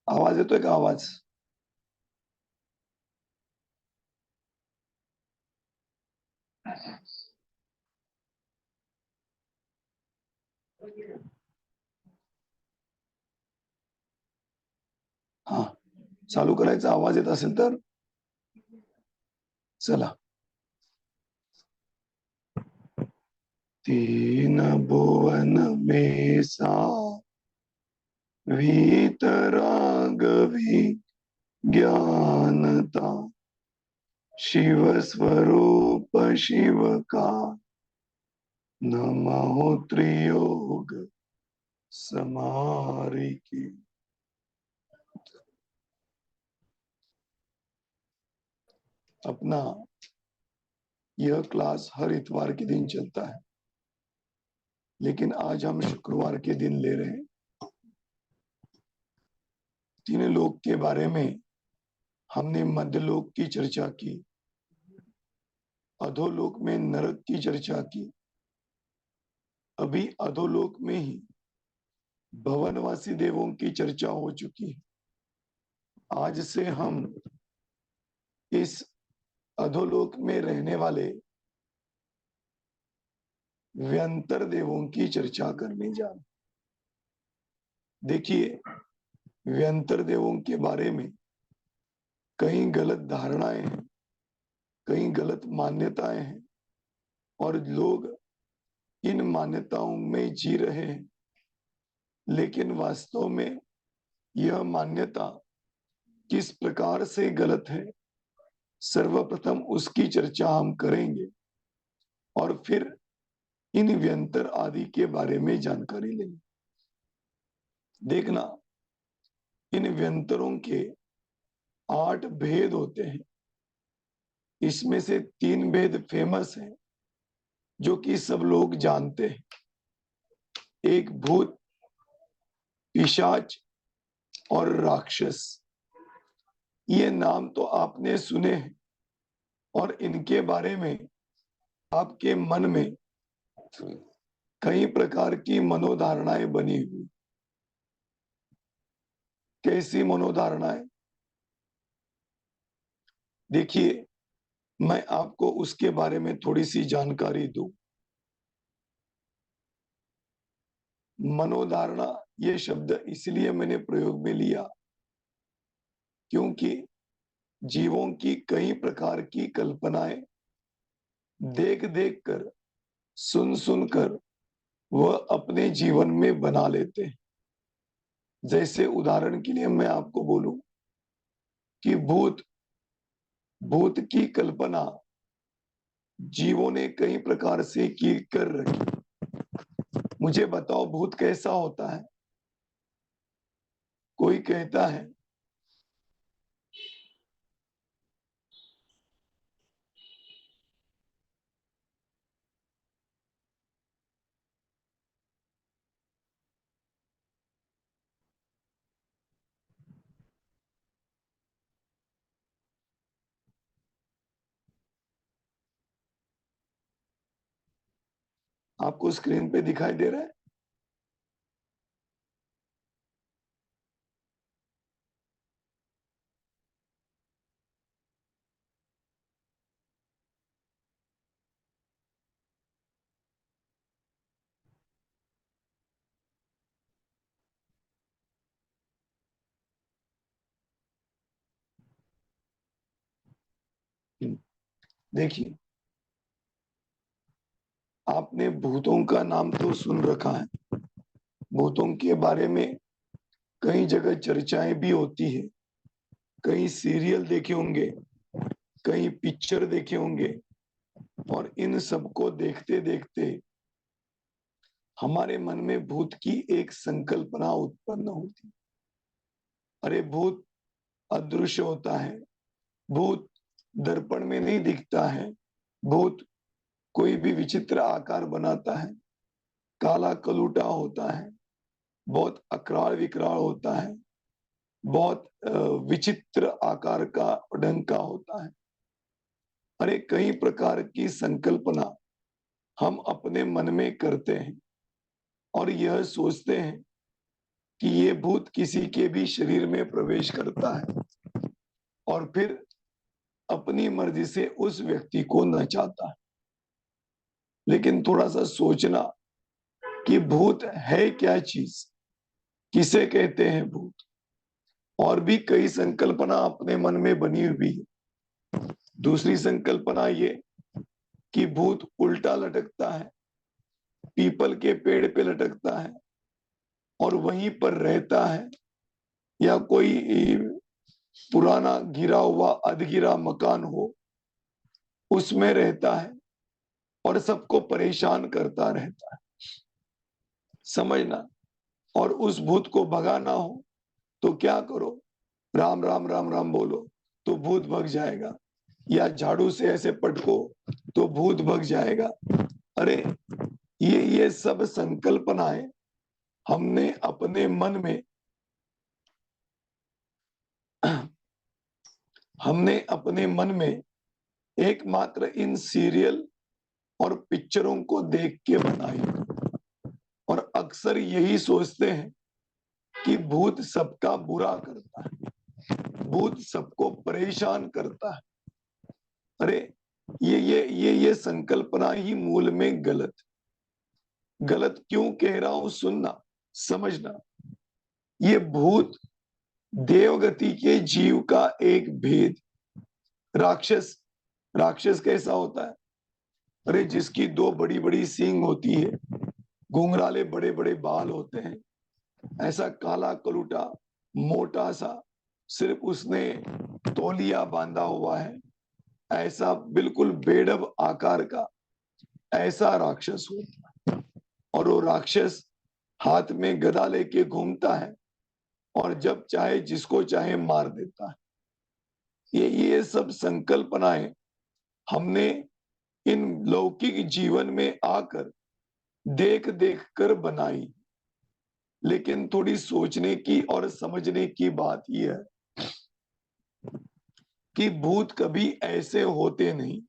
आवाज येतोय का आवाज? हा, चालू करायचा आवाज येत असेल तर चला. तीन भुवन में सा वीतरागवी ज्ञानता शिव स्वरूप शिव का नमो त्रियोग समारी की। अपना यह क्लास हर इतवार के दिन चलता है, लेकिन आज हम शुक्रवार के दिन ले रहे हैं। तीन लोक के बारे में हमने मध्यलोक की चर्चा की, अधोलोक में नरक की चर्चा की, अभी अधोलोक में ही भवनवासी देवों की चर्चा हो चुकी है। आज से हम इस अधोलोक में रहने वाले व्यंतर देवों की चर्चा करने जा रहे। देखिए, व्यंतर देवों के बारे में कई गलत धारणाएं हैं, कई गलत मान्यताएं हैं और लोग इन मान्यताओं में जी रहे हैं, लेकिन वास्तव में यह मान्यता किस प्रकार से गलत है, सर्वप्रथम उसकी चर्चा हम करेंगे और फिर इन व्यंतर आदि के बारे में जानकारी लेंगे। देखना, इन व्यंतरों के 8 भेद होते हैं। इसमें से 3 भेद फेमस हैं जो कि सब लोग जानते हैं। एक भूत, पिशाच और राक्षस। ये नाम तो आपने सुने हैं और इनके बारे में आपके मन में कई प्रकार की मनोधारणाएं बनी हुई। कैसी मनोधारणाएं? देखिए, मैं आपको उसके बारे में थोड़ी सी जानकारी दूं। मनोधारणा ये शब्द इसलिए मैंने प्रयोग में लिया क्योंकि जीवों की कई प्रकार की कल्पनाएं देख देख कर, सुन सुन कर वह अपने जीवन में बना लेते हैं। जैसे उदाहरण के लिए मैं आपको बोलूं कि भूत भूत की कल्पना जीवों ने कई प्रकार से की कर रखी। मुझे बताओ, भूत कैसा होता है? कोई कहता है आपको स्क्रीन पे दिखाई दे रहा है? देखिए, आपने भूतों का नाम तो सुन रखा है। भूतों के बारे में कई जगह चर्चाएं भी होती है। कई सीरियल देखे होंगे, कई पिक्चर देखे होंगे और इन सबको देखते देखते हमारे मन में भूत की एक संकल्पना उत्पन्न होती। अरे, भूत अदृश्य होता है, भूत दर्पण में नहीं दिखता है, भूत कोई भी विचित्र आकार बनाता है, काला कलूटा होता है, बहुत अकराल विकराल होता है, बहुत विचित्र आकार का ढंग का होता है। अरे, कई प्रकार की संकल्पना हम अपने मन में करते हैं और यह सोचते हैं कि ये भूत किसी के भी शरीर में प्रवेश करता है और फिर अपनी मर्जी से उस व्यक्ति को नचाता है। लेकिन थोड़ा सा सोचना कि भूत है क्या चीज, किसे कहते हैं भूत। और भी कई संकल्पना अपने मन में बनी हुई है। दूसरी संकल्पना ये कि भूत उल्टा लटकता है, पीपल के पेड़ पे लटकता है और वहीं पर रहता है, या कोई पुराना घिरा हुआ अधगिरा मकान हो उसमें रहता है और सबको परेशान करता रहता है। समझना। और उस भूत को भगाना हो तो क्या करो, राम राम राम राम बोलो तो भूत भग जाएगा, या झाड़ू से ऐसे पटको तो भूत भग जाएगा। अरे ये सब संकल्पनाएं हमने अपने मन में हमने अपने मन में एकमात्र इन सीरियल और पिक्चरों को देख के बनाई। और अक्सर यही सोचते हैं कि भूत सबका बुरा करता है, भूत सबको परेशान करता है। अरे ये संकल्पना ही मूल में गलत। गलत क्यों कह रहा हूं, सुनना, समझना। ये भूत देवगति के जीव का एक भेद। राक्षस, राक्षस कैसा होता है? अरे जिसकी दो बड़ी बड़ी सींग होती है, घुंघराले बड़े बड़े बाल होते हैं, ऐसा काला कलूटा मोटा सा, सिर्फ उसने तौलिया बांधा हुआ है, ऐसा बिल्कुल बेढब आकार का, ऐसा राक्षस होता है। और वो राक्षस हाथ में गदा लेके घूमता है और जब चाहे जिसको चाहे मार देता है। ये सब संकल्पनाएं हमने इन लौकिक जीवन में आकर देख देख कर बनाई। लेकिन थोड़ी सोचने की और समझने की बात यह है कि भूत कभी ऐसे होते नहीं,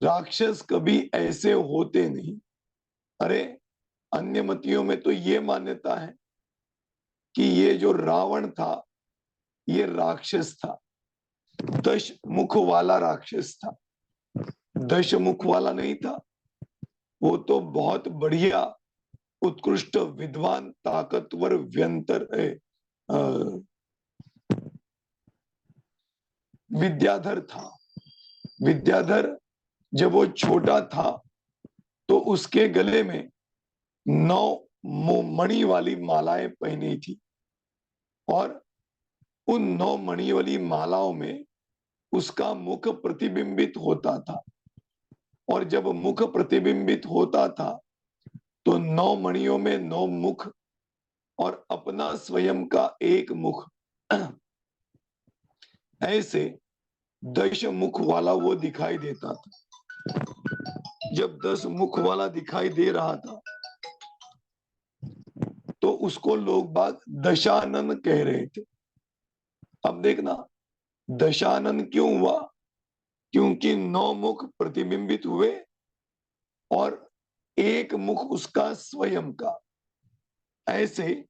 राक्षस कभी ऐसे होते नहीं। अरे अन्य मतियों में तो ये मान्यता है कि ये जो रावण था ये राक्षस था, 10 मुख वाला राक्षस था। 10 मुख वाला नहीं था, वो तो बहुत बढ़िया उत्कृष्ट विद्वान ताकतवर व्यंतर विद्याधर था। विद्याधर जब वो छोटा था तो उसके गले में 9 मणि वाली मालाएं पहनी थी और उन 9 मणि वाली मालाओं में उसका मुख प्रतिबिंबित होता था। और जब मुख प्रतिबिंबित होता था तो 9 मणियों में 9 मुख और अपना स्वयं का एक मुख, ऐसे 10 मुख वाला वो दिखाई देता था। जब 10 मुख वाला दिखाई दे रहा था तो उसको लोग बाग दशानन कह रहे थे। अब देखना, दशानन क्यों हुआ? क्योंकि 9 मुख प्रतिबिंबित हुए और एक मुख उसका स्वयं का, ऐसे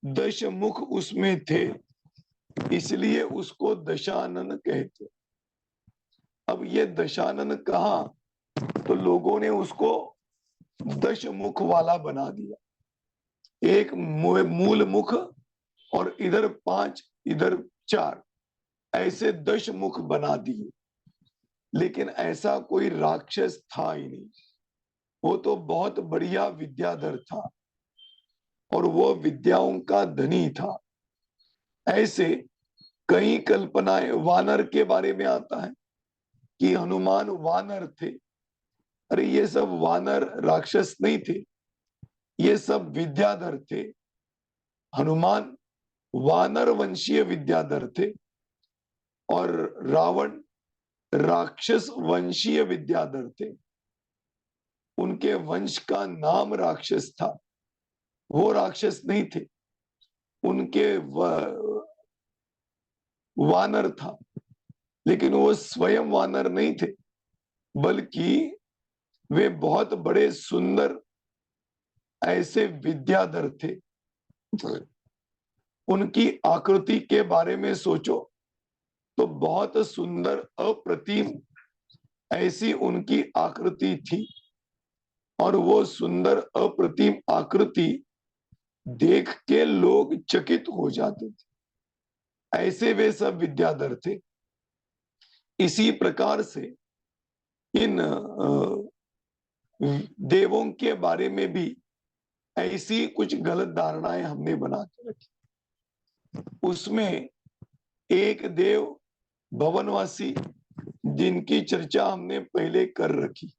10 मुख उसमें थे, इसलिए उसको दशानन कहते। अब ये दशानन कहा तो लोगों ने उसको 10 मुख वाला बना दिया, एक मूल मुख और इधर 5 इधर 4, ऐसे 10 मुख बना दिए। लेकिन ऐसा कोई राक्षस था ही नहीं, वो तो बहुत बढ़िया विद्याधर था और वो विद्याओं का धनी था। ऐसे कई कल्पनाएं वानर के बारे में आता है कि हनुमान वानर थे। अरे ये सब वानर राक्षस नहीं थे, ये सब विद्याधर थे। हनुमान वानर वंशीय विद्याधर थे और रावण राक्षस वंशीय विद्याधर थे। उनके वंश का नाम राक्षस था, वो राक्षस नहीं थे, उनके वानर था। लेकिन वो स्वयं वानर नहीं थे, बल्कि वे बहुत बड़े सुंदर ऐसे विद्याधर थे। उनकी आकृति के बारे में सोचो तो बहुत सुंदर अप्रतिम ऐसी उनकी आकृति थी, और वो सुंदर अप्रतिम आकृति देख के लोग चकित हो जाते थे। ऐसे वे सब विद्याधर थे। इसी प्रकार से इन देवों के बारे में भी ऐसी कुछ गलत धारणाएं हमने बना के रखी। उसमें एक देव भवनवासी जिनकी चर्चा हमने पहले कर रखी,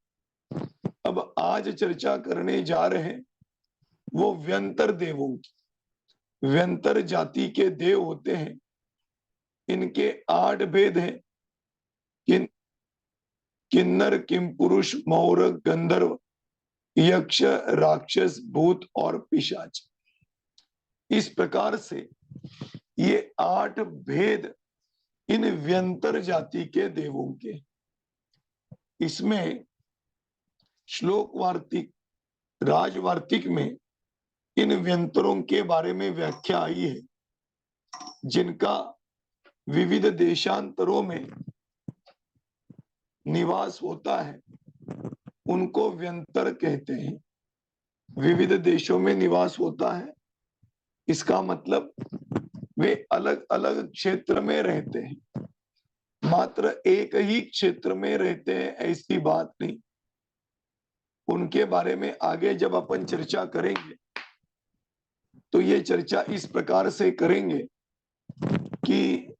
अब आज चर्चा करने जा रहे हैं वो व्यंतर देवों की। व्यंतर जाति के देव होते हैं। इनके 8 भेद हैं। किन्नर, किमपुरुष, मौरग, गंधर्व, यक्ष, राक्षस, भूत और पिशाच। इस प्रकार से ये 8 भेद इन व्यंतर जाति के देवों के। इसमें श्लोक वार्तिक, राजवार्तिक में इन व्यंतरों के बारे में व्याख्या आई है, जिनका विविध देशांतरों में निवास होता है, उनको व्यंतर कहते हैं। विविध देशों में निवास होता है, इसका मतलब वे अलग अलग क्षेत्र में रहते हैं। मात्र एक ही क्षेत्र में रहते हैं ऐसी बात नहीं। उनके बारे में आगे जब अपन चर्चा करेंगे तो ये चर्चा इस प्रकार से करेंगे कि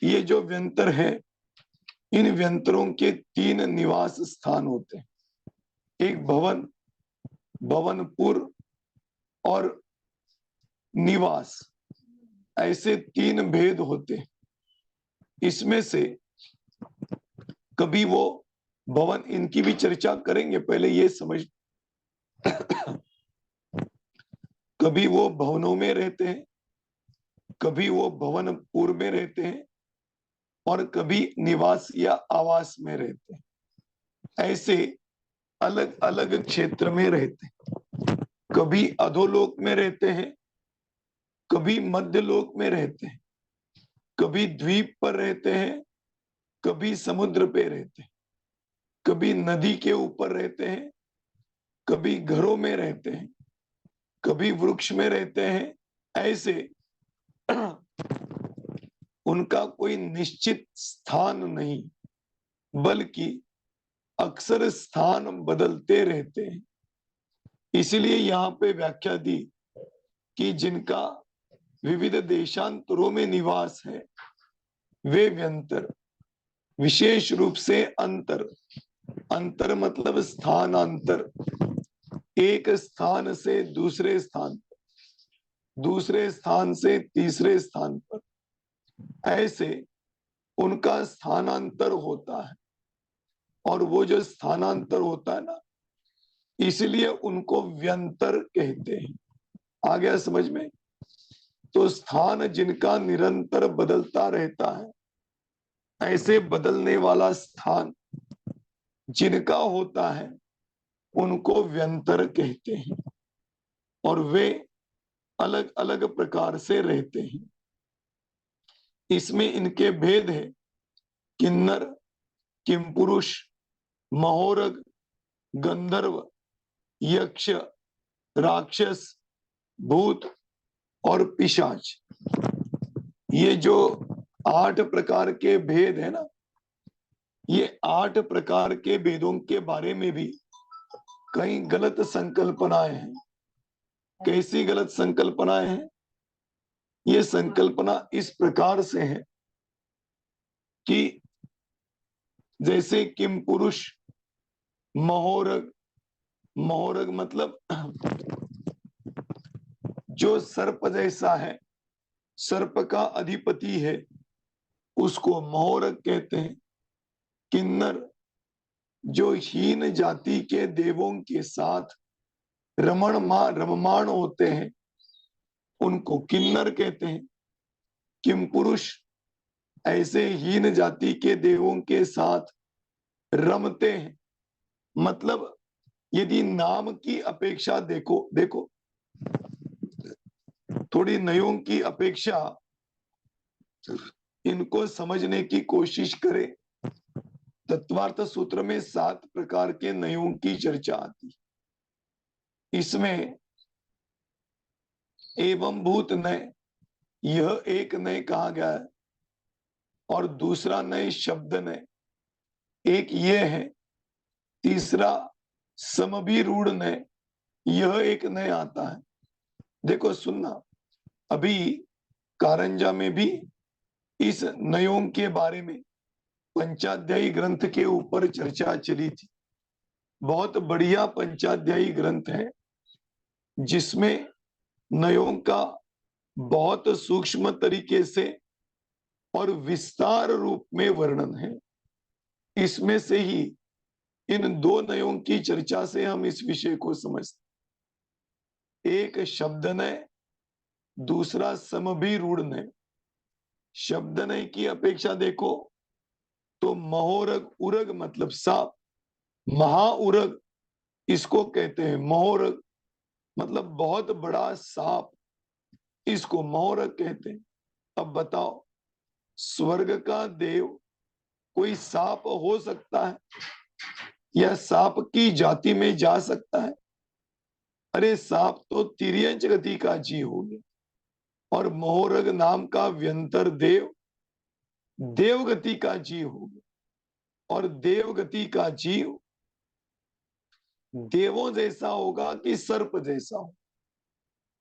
ये जो व्यंतर है, इन व्यंतरों के 3 निवास स्थान होते हैं। एक भवन, भवनपुर और निवास, ऐसे 3 भेद होते हैं। इसमें से कभी वो भवन, इनकी भी चर्चा करेंगे, पहले ये समझ कभी वो भवनों में रहते हैं, कभी वो भवनपुर में रहते हैं और कभी निवास या आवास में रहते हैं। ऐसे अलग अलग क्षेत्र में रहते हैं। कभी अधोलोक में रहते हैं, कभी मध्यलोक में रहते हैं, कभी द्वीप पर रहते हैं, कभी समुद्र पे रहते हैं, कभी नदी के ऊपर रहते हैं, कभी घरों में रहते हैं, कभी वृक्ष में रहते हैं। ऐसे उनका कोई निश्चित स्थान नहीं, बल्कि अक्सर स्थान बदलते रहते हैं। इसलिए यहाँ पे व्याख्या दी कि जिनका विविध देशांतरों में निवास है वे व्यंतर। विशेष रूप से अंतर, अंतर मतलब स्थानांतर, एक स्थान से दूसरे स्थान पर, दूसरे स्थान से तीसरे स्थान पर, ऐसे उनका स्थानांतर होता है। और वो जो स्थानांतर होता है ना, इसलिए उनको व्यंतर कहते हैं। आ गया समझ में? तो स्थान जिनका निरंतर बदलता रहता है, ऐसे बदलने वाला स्थान जिनका होता है उनको व्यंतर कहते हैं। और वे अलग अलग प्रकार से रहते हैं। इसमें इनके भेद है किन्नर, किमपुरुष, महोरग, गंधर्व, यक्ष, राक्षस, भूत और पिशाच। ये जो 8 प्रकार के भेद है ना, ये 8 प्रकार के भेदों के बारे में भी कई गलत संकल्पनाएं हैं। कैसी गलत संकल्पनाएं हैं? ये संकल्पना इस प्रकार से है कि जैसे किम पुरुष, महोरग, महोरग मतलब जो सर्प जैसा है, सर्प का अधिपति है, उसको महोरग कहते हैं। किन्नर जो हीन जाति के देवों के साथ रममाण होते हैं, उनको किन्नर कहते हैं। किम पुरुष ऐसे हीन जाति के देवों के साथ रमते हैं। मतलब यदि नाम की अपेक्षा देखो थोड़ी नयों की अपेक्षा इनको समझने की कोशिश करें। तत्वार्थ सूत्र में 7 प्रकार के नयों की चर्चा आती। इसमें एवं भूत नय, यह एक नय कहा गया है, और दूसरा नय शब्द नय, एक ये है। तीसरा समभिरूढ़ नय, यह एक नय आता है। देखो सुनना, अभी कारंजा में भी इस नयों के बारे में पंचाध्यायी ग्रंथ के ऊपर चर्चा चली थी। बहुत बढ़िया पंचाध्यायी ग्रंथ है, जिसमें नयों का बहुत सूक्ष्म तरीके से और विस्तार रूप में वर्णन है। इसमें से ही इन 2 नयों की चर्चा से हम इस विषय को समझते। एक शब्द नय, दूसरा समभिरूढ़ नय। शब्द नय की अपेक्षा देखो तो महोरग, उरग मतलब सांप, महाउरग इसको कहते हैं। महोरग मतलब बहुत बड़ा सांप, इसको महोरग कहते हैं। अब बताओ, स्वर्ग का देव कोई सांप हो सकता है या सांप की जाति में जा सकता है? अरे सांप तो तिर्यंच गति का जीव हो गया, और महोरग नाम का व्यंतर देव देवगति का जीव हो गया। और देवगति का जीव देवों जैसा होगा कि सर्प जैसा हो?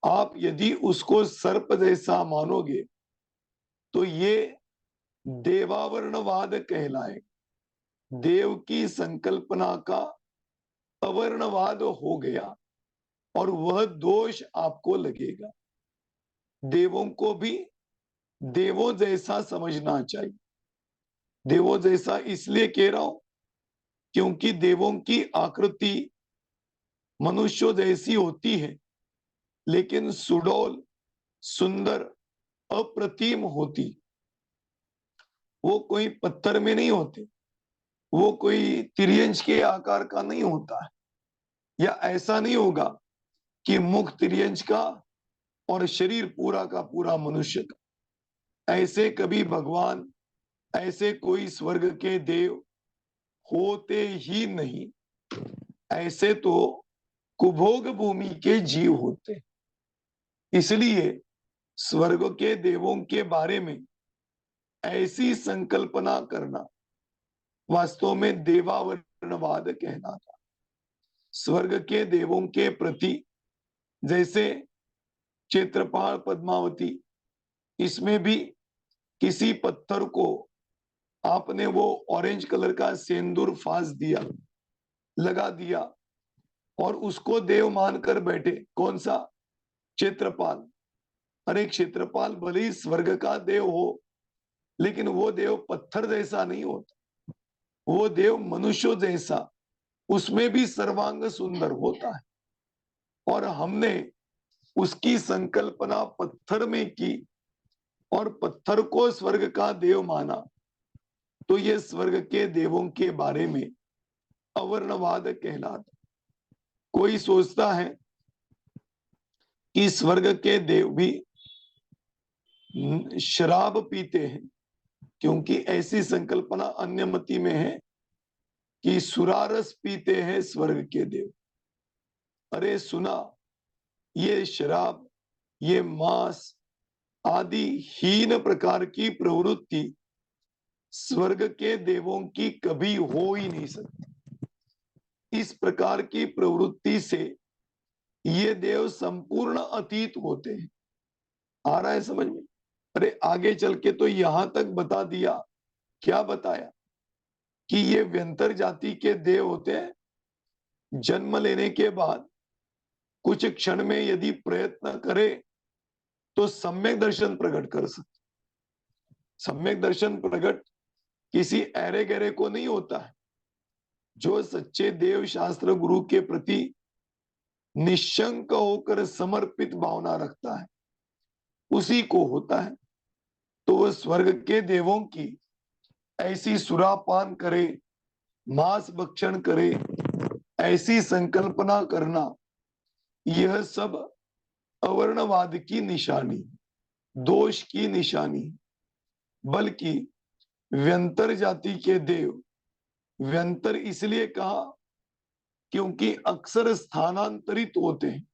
आप यदि उसको सर्प जैसा मानोगे तो ये देवावरणवाद कहलाए। देव की संकल्पना का अवर्णवाद हो गया, और वह दोष आपको लगेगा। देवों को भी देवों जैसा समझना चाहिए। देवों जैसा इसलिए कह रहा हूं क्योंकि देवों की आकृति मनुष्यों जैसी होती है, लेकिन सुडौल, सुंदर, अप्रतिम होती। वो कोई पत्थर में नहीं होते, वो कोई तिर्यंच के आकार का नहीं होता है, या ऐसा नहीं होगा कि मुख तिर्यंच का और शरीर पूरा का पूरा मनुष्य का। ऐसे कभी भगवान, ऐसे कोई स्वर्ग के देव होते ही नहीं। ऐसे तो कुभोग भूमि के जीव होते। इसलिए स्वर्ग के देवों के बारे में ऐसी संकल्पना करना वास्तव में देवावरणवाद कहलाता। स्वर्ग के देवों के प्रति, जैसे क्षेत्रपाल पद्मावती, इसमें भी किसी पत्थर को आपने वो ऑरेंज कलर का सेंदूर फांस दिया, लगा दिया, और उसको देव मानकर बैठे। कौन सा? क्षेत्रपाल। अरे क्षेत्रपाल भले ही स्वर्ग का देव हो, लेकिन वो देव पत्थर जैसा नहीं होता। वो देव मनुष्यों जैसा, उसमें भी सर्वांग सुंदर होता है। और हमने उसकी संकल्पना पत्थर में की और पत्थर को स्वर्ग का देव माना, तो ये स्वर्ग के देवों के बारे में अवर्णवाद कहलाता। कोई सोचता है कि स्वर्ग के देव भी शराब पीते हैं, क्योंकि ऐसी संकल्पना अन्यमति में है कि सुरारस पीते हैं स्वर्ग के देव। अरे सुना, ये शराब, ये मांस आदि हीन प्रकार की प्रवृत्ति स्वर्ग के देवों की कभी हो ही नहीं सकती। इस प्रकार की प्रवृत्ति से ये देव संपूर्ण अतीत होते हैं। आ रहा है समझ में? अरे आगे चल के तो यहां तक बता दिया। क्या बताया? कि ये व्यंतर जाति के देव होते हैं। जन्म लेने के बाद कुछ क्षण में यदि प्रयत्न करे तो सम्यक दर्शन प्रकट कर सकते। सम्यक दर्शन प्रकट किसी ऐरे गहरे को नहीं होता है। जो सच्चे देव शास्त्र गुरु के प्रति निशंक होकर समर्पित भावना रखता है, उसी को होता है। तो वह स्वर्ग के देवों की ऐसी सुरापान करे, मांस भक्षण करे, ऐसी संकल्पना करना, यह सब अवर्णवाद की निशानी, दोष की निशानी, बल्कि व्यंतर जाति के देव, व्यंतर इसलिए कहा क्योंकि अक्सर स्थानांतरित होते हैं,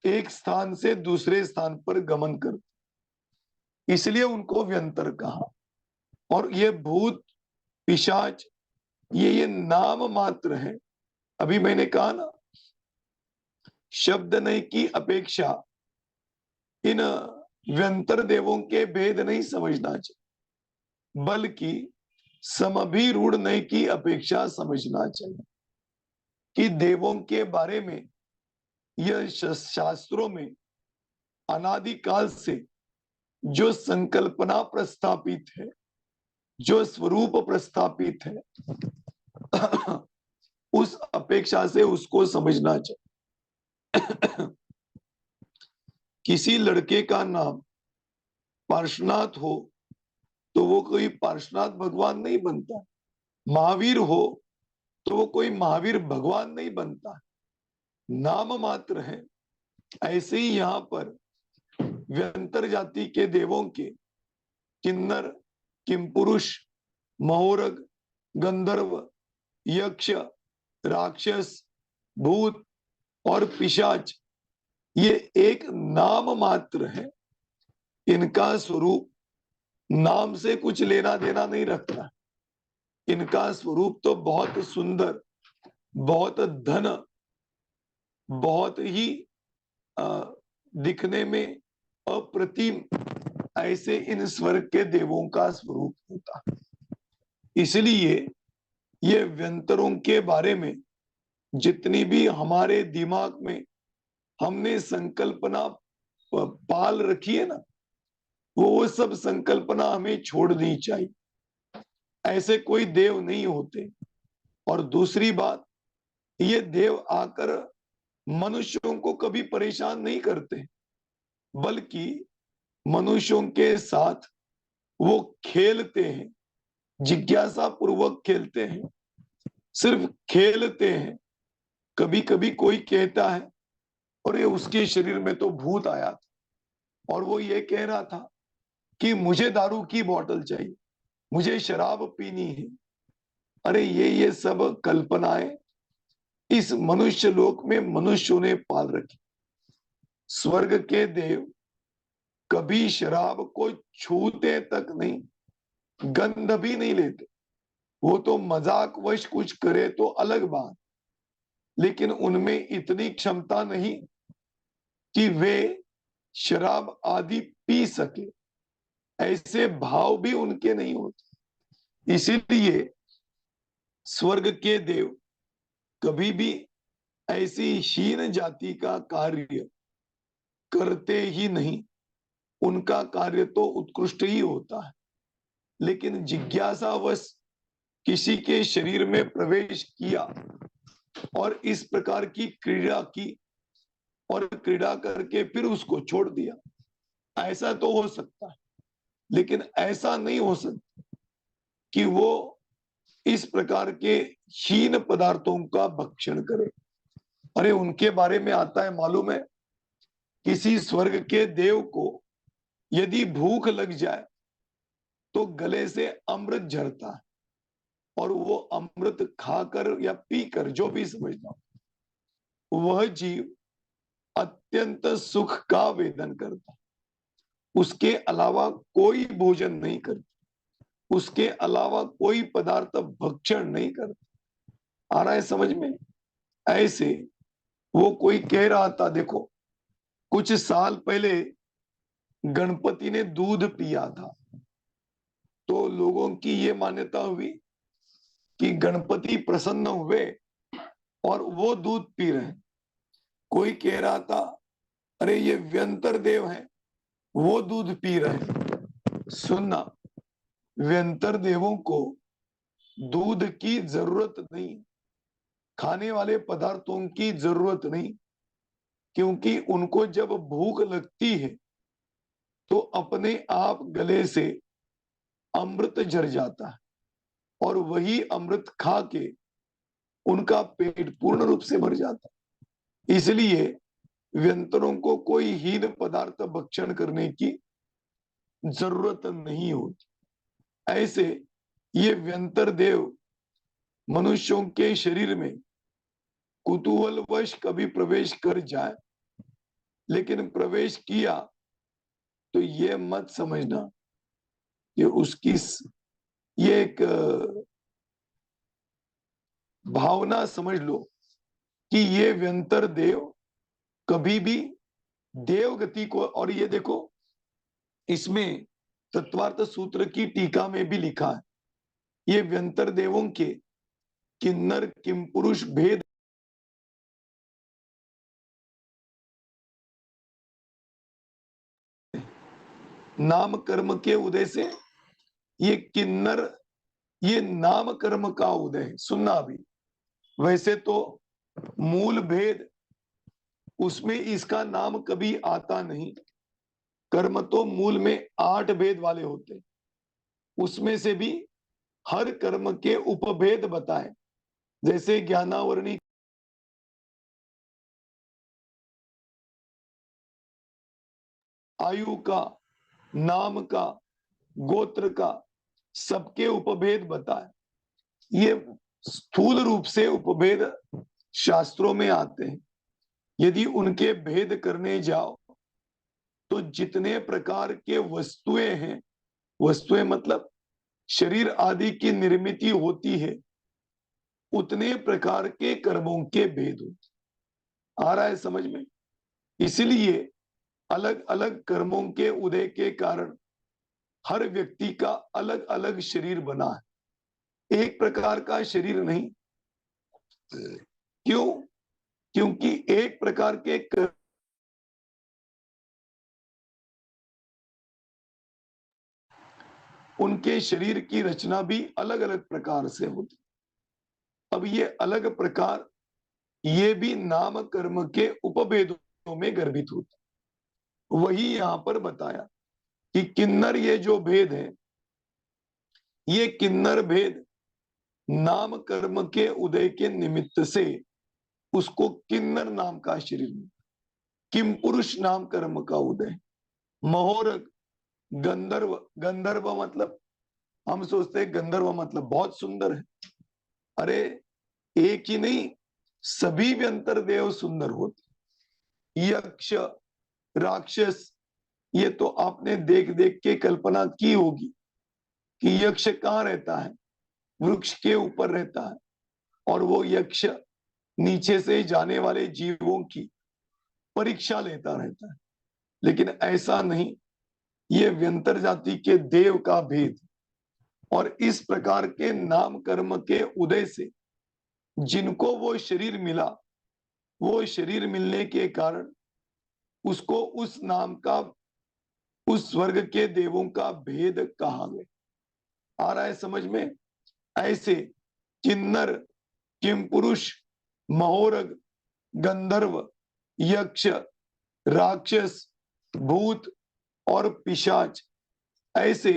एक स्थान से दूसरे स्थान पर गमन करते, इसलिए उनको व्यंतर कहा। और ये भूत पिशाच ये नाम मात्र है। अभी मैंने कहा ना, शब्द नहीं की अपेक्षा इन व्यंतर देवों के भेद नहीं समझना चाहिए, बल्कि समभिरूढ़ नहीं की अपेक्षा समझना चाहिए कि देवों के बारे में यह शास्त्रों में अनादिकाल से जो संकल्पना प्रस्थापित है, जो स्वरूप प्रस्थापित है, उस अपेक्षा से उसको समझना चाहिए। किसी लड़के का नाम पार्श्वनाथ हो तो वो कोई पार्श्वनाथ भगवान नहीं बनता, महावीर हो तो वो कोई महावीर भगवान नहीं बनता, नाम मात्र है। ऐसे ही यहां पर व्यंतर जाति के देवों के किन्नर, किमपुरुष, महोरग, गंधर्व, यक्ष, राक्षस, भूत और पिशाच ये एक नाम मात्र है। इनका स्वरूप नाम से कुछ लेना देना नहीं रखता। इनका स्वरूप तो बहुत सुंदर, बहुत धन, बहुत ही दिखने में अप्रतिम, ऐसे इन स्वर्ग के देवों का स्वरूप होता। इसलिए ये व्यंतरों के बारे में जितनी भी हमारे दिमाग में हमने संकल्पना पाल रखी है ना, वो सब संकल्पना हमें छोड़नी चाहिए। ऐसे कोई देव नहीं होते। और दूसरी बात, ये देव आकर मनुष्यों को कभी परेशान नहीं करते, बल्कि मनुष्यों के साथ वो खेलते हैं, जिज्ञासा पूर्वक खेलते हैं, सिर्फ खेलते हैं। कभी कभी कोई कहता है और ये उसके शरीर में तो भूत आया था और वो ये कह रहा था कि मुझे दारू की बोतल चाहिए, मुझे शराब पीनी है। अरे ये सब कल्पनाएं इस मनुष्य लोक में मनुष्यों ने पाल रखी। स्वर्ग के देव कभी शराब को छूते तक नहीं, गंध भी नहीं लेते। वो तो मजाक वश कुछ करे तो अलग बात, लेकिन उनमें इतनी क्षमता नहीं कि वे शराब आदि पी सके, ऐसे भाव भी उनके नहीं होते। इसीलिए स्वर्ग के देव कभी भी ऐसी हीन जाति का कार्य करते ही नहीं। उनका कार्य तो उत्कृष्ट ही होता है, लेकिन जिज्ञासावश किसी के शरीर में प्रवेश किया और इस प्रकार की क्रीड़ा की और क्रीड़ा करके फिर उसको छोड़ दिया, ऐसा तो हो सकता है। लेकिन ऐसा नहीं हो सकता कि वो इस प्रकार के हीन पदार्थों का भक्षण करे। अरे उनके बारे में आता है, मालूम है, किसी स्वर्ग के देव को यदि भूख लग जाए तो गले से अमृत झरता है और वो अमृत खाकर या पीकर, जो भी समझना, वह जीव अत्यंत सुख का वेदन करता, उसके अलावा कोई भोजन नहीं करता, उसके अलावा कोई पदार्थ भक्षण नहीं करता। आ रहा है समझ में? ऐसे वो कोई कह रहा था, देखो कुछ साल पहले गणपति ने दूध पिया था, तो लोगों की ये मान्यता हुई कि गणपति प्रसन्न हुए और वो दूध पी रहे हैं। कोई कह रहा था अरे ये व्यंतर देव है, वो दूध पी रहे हैं। सुनना, व्यंतर देवों को दूध की जरूरत नहीं, खाने वाले पदार्थों की जरूरत नहीं, क्योंकि उनको जब भूख लगती है तो अपने आप गले से अमृत झर जाता है और वही अमृत खा के उनका पेट पूर्ण रूप से भर जाता है। इसलिए व्यंतरों को कोई हीन पदार्थ भक्षण करने की जरूरत नहीं होती। ऐसे ये व्यंतर देव मनुष्यों के शरीर में कुतूहलवश कभी प्रवेश कर जाए, लेकिन प्रवेश किया तो ये मत समझना कि उसकी ये एक भावना समझ लो कि ये व्यंतर देव कभी भी देव गति को, और ये देखो इसमें तत्वार्थ सूत्र की टीका में भी लिखा है, ये व्यंतर देवों के किन्नर किम पुरुष भेद नाम कर्म के उदय से, ये किन्नर ये नाम कर्म का उदय है। सुनना भी, वैसे तो मूल भेद उसमें इसका नाम कभी आता नहीं। कर्म तो मूल में 8 भेद वाले होते हैं, उसमें से भी हर कर्म के उपभेद बताए, जैसे ज्ञानावरणी आयु का, नाम का, गोत्र का, सबके उपभेद बताए। ये स्थूल रूप से उपभेद शास्त्रों में आते हैं। यदि उनके भेद करने जाओ तो जितने प्रकार के वस्तुएं हैं, वस्तुएं मतलब शरीर आदि की निर्मित होती है, उतने प्रकार के कर्मों के भेद होते। आ रहा है समझ में? इसलिए अलग अलग कर्मों के उदय के कारण हर व्यक्ति का अलग अलग शरीर बना है, एक प्रकार का शरीर नहीं। क्यों? क्योंकि एक प्रकार के उनके शरीर की रचना भी अलग अलग प्रकार से होती। अब ये अलग प्रकार ये भी नाम कर्म के उपभेदों में गर्भित होते। वही यहां पर बताया कि किन्नर ये जो भेद है, ये किन्नर भेद नाम कर्म के उदय के निमित्त से उसको किन्नर नाम का शरीर में, किम पुरुष नाम कर्म का उदय। महोरग, गंधर्व, गंधर्व मतलब हम सोचते हैं गंधर्व मतलब बहुत सुंदर है। अरे एक ही नहीं, सभी व्यंतर देव सुंदर होते। यक्ष, राक्षस, ये तो आपने देख देख के कल्पना की होगी कि यक्ष कहाँ रहता है, वृक्ष के ऊपर रहता है, और वो यक्ष नीचे से जाने वाले जीवों की परीक्षा लेता रहता है। लेकिन ऐसा नहीं, ये व्यंतर जाति के देव का भेद। और इस प्रकार के नाम कर्म के उदय से जिनको वो शरीर मिला, वो शरीर मिलने के कारण उसको उस नाम का, उस स्वर्ग के देवों का भेद कहा गया। आ रहा है समझ में? ऐसे किन्नर, किम पुरुष, महोरग, गंधर्व, यक्ष, राक्षस, भूत और पिशाच, ऐसे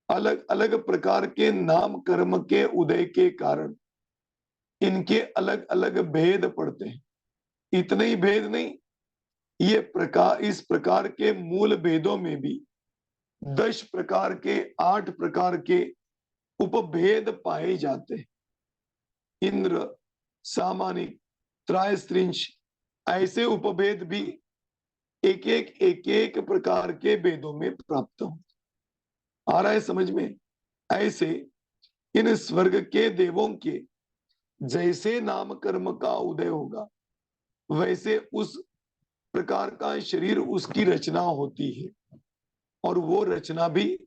अलग अलग प्रकार के नाम कर्म के उदय के कारण इनके अलग अलग भेद पड़ते हैं। इतने ही भेद नहीं, ये प्रकार, इस प्रकार के मूल भेदों में भी 10 प्रकार के, 8 प्रकार के उपभेद पाए जाते हैं। इंद्र, सामानिक, त्रायस्त्रिंश, ऐसे उपभेद भी एक एक प्रकार के भेदों में प्राप्त हो। आ रहा है समझ में? ऐसे इन स्वर्ग के देवों के जैसे नाम कर्म का उदय होगा, वैसे उस प्रकार का शरीर उसकी रचना होती है, और वो रचना भी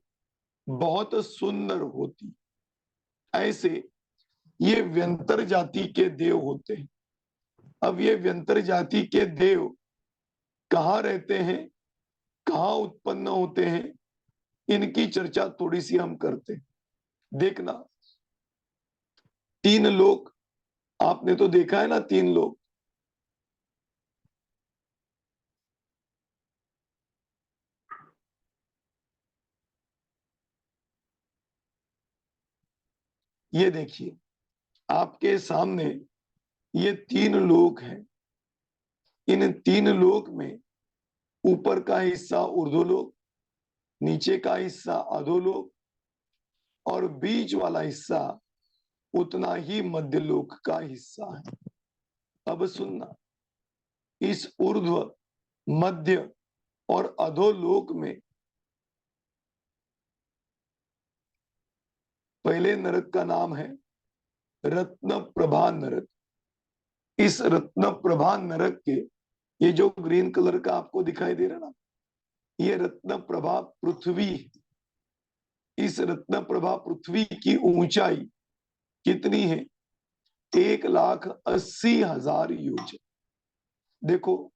बहुत सुंदर होती। ऐसे ये व्यंतर जाति के देव होते हैं। अब ये व्यंतर जाति के देव कहाँ रहते हैं, कहाँ उत्पन्न होते हैं, इनकी चर्चा थोड़ी सी हम करते हैं। देखना, 3 लोक आपने तो देखा है ना, 3 लोक। ये देखिए आपके सामने, ये 3 लोक हैं। इन तीन लोक में ऊपर का हिस्सा ऊर्ध्वलोक, नीचे का हिस्सा अधोलोक और बीच वाला हिस्सा उतना ही मध्यलोक का हिस्सा है। अब सुनना, इस ऊर्ध्व, मध्य और अधोलोक में पहले नरक का नाम है रत्न प्रभा नरक। इस रत्न प्रभा नरक के, ये जो ग्रीन कलर का आपको दिखाई दे रहा ना, ये रत्न प्रभा पृथ्वी। इस रत्न प्रभा पृथ्वी की ऊंचाई कितनी है? 1,80,000 योजन। देखो,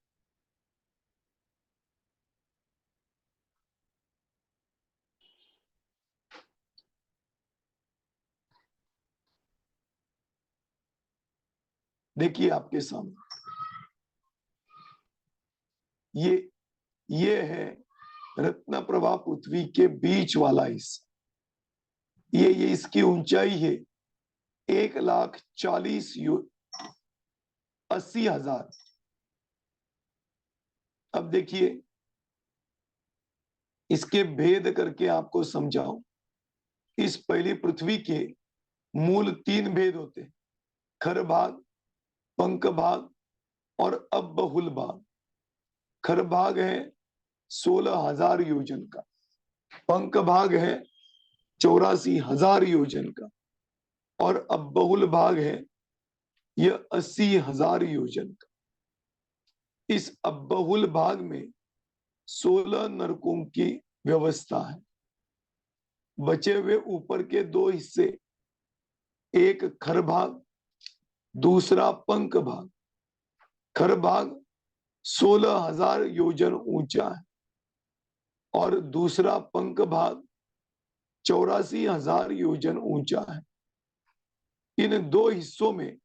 देखिए आपके सामने ये है रत्न प्रभा पृथ्वी के बीच वाला हिस्सा। ये इसकी ऊंचाई है 1,40,80,000। अब देखिए, इसके भेद करके आपको समझाऊं। इस पहली पृथ्वी के मूल 3 भेद होते हैं: खर भाग, पंख भाग और अबहुल भाग। खर भाग है 16,000 योजन का, पंख भाग है 84,000 योजन का और अबहुल भाग है यह 80,000 योजन का। इस अबहुल भाग में 16 नरकों की व्यवस्था है। बचे हुए ऊपर के 2 हिस्से, एक खर भाग, दूसरा पंख भाग। खर भाग 16,000 योजन ऊंचा है और दूसरा पंख भाग 84,000 योजन ऊंचा है। इन 2 हिस्सों में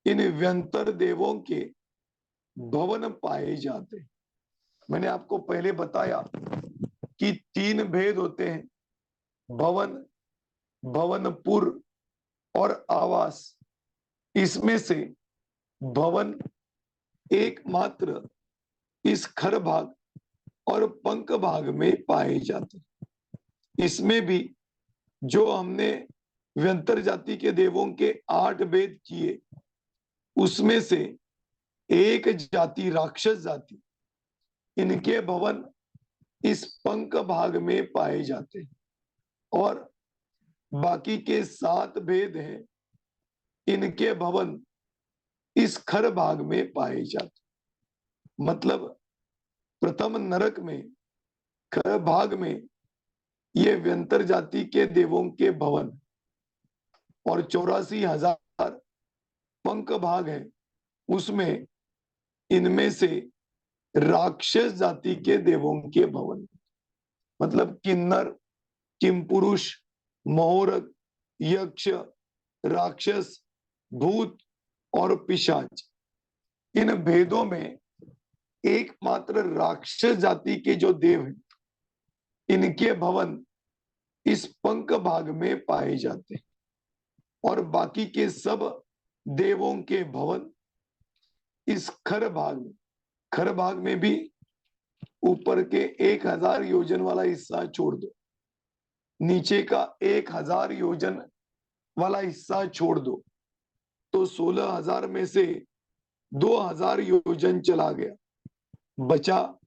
इन व्यंतर देवों के भवन पाए जाते हैं। मैंने आपको पहले बताया कि 3 भेद होते हैं: भवन, भवनपुर और आवास। इसमें से भवन एकमात्र इस खर भाग और पंख भाग में पाए जाते हैं। इसमें भी जो हमने व्यंतर जाति के देवों के 8 भेद किए, उसमें से एक जाति राक्षस जाति, इनके भवन इस पंख भाग में पाए जाते हैं और बाकी के 7 भेद हैं, इनके भवन इस खर भाग में पाए जाते। मतलब प्रथम नरक में, खर भाग में ये व्यंतर जाति के देवों के भवन और 84,000 पंख भाग है, उसमें इनमें से राक्षस जाति के देवों के भवन, मतलब किन्नर, किमपुरुष, महोरग, यक्ष, राक्षस, भूत और पिशाच। इन भेदों में एकमात्र राक्षस जाति के जो देव हैं, इनके भवन इस पंख भाग में पाए जाते हैं और बाकी के सब देवों के भवन इस खर भाग में। खर भाग में भी ऊपर के 1,000 योजन वाला हिस्सा छोड़ दो, नीचे का 1,000 योजन वाला हिस्सा छोड़ दो, तो 16,000 में से 2,000 योजन चला गया, बचा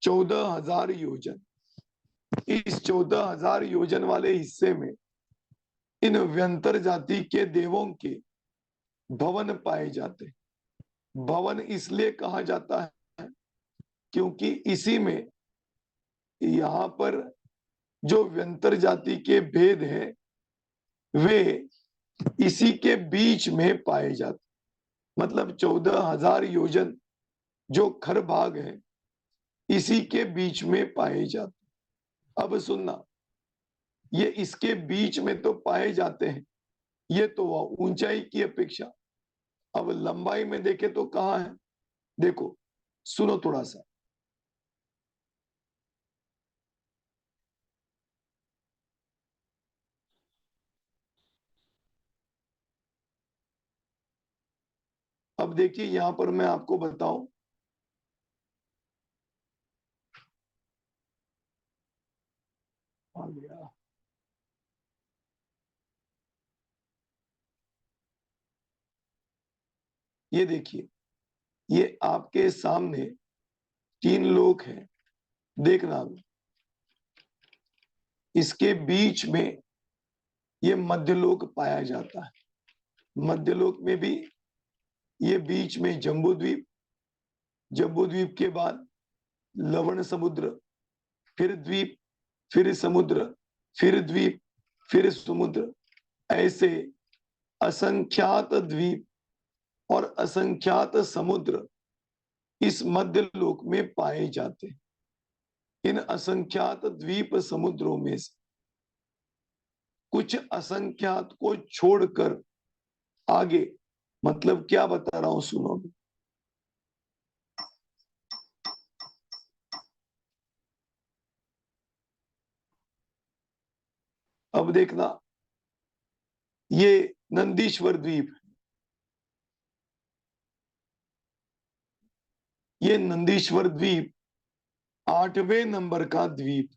14,000 योजन। इस 14,000 योजन वाले हिस्से में इन व्यंतर जाति के देवों के भवन पाए जाते। भवन इसलिए कहा जाता है क्योंकि इसी में, यहां पर जो व्यंतर जाति के भेद हैं, वे इसी के बीच में पाए जाते। मतलब 14,000 योजन जो खर भाग है, इसी के बीच में पाए जाते। अब सुनना, ये इसके बीच में तो पाए जाते हैं, ये तो ऊंचाई की अपेक्षा। अब लंबाई में देखें तो कहां है? देखो, सुनो थोड़ा सा। अब देखिए, यहां पर मैं आपको बताऊं, आ गया। ये देखिए, ये आपके सामने 3 लोक हैं। देखना, इसके बीच में ये मध्यलोक पाया जाता है। मध्यलोक में भी ये बीच में जम्बू द्वीप, जम्बू द्वीप के बाद लवण समुद्र, फिर द्वीप, फिर समुद्र, फिर द्वीप, फिर समुद्र, ऐसे असंख्यात द्वीप और असंख्यात समुद्र इस मध्यलोक में पाए जाते हैं। इन असंख्यात द्वीप समुद्रों में से कुछ असंख्यात को छोड़कर आगे, मतलब क्या बता रहा हूं सुनो। अब देखना, ये नंदीश्वर द्वीप, ये नंदीश्वर द्वीप 8वें नंबर का द्वीप।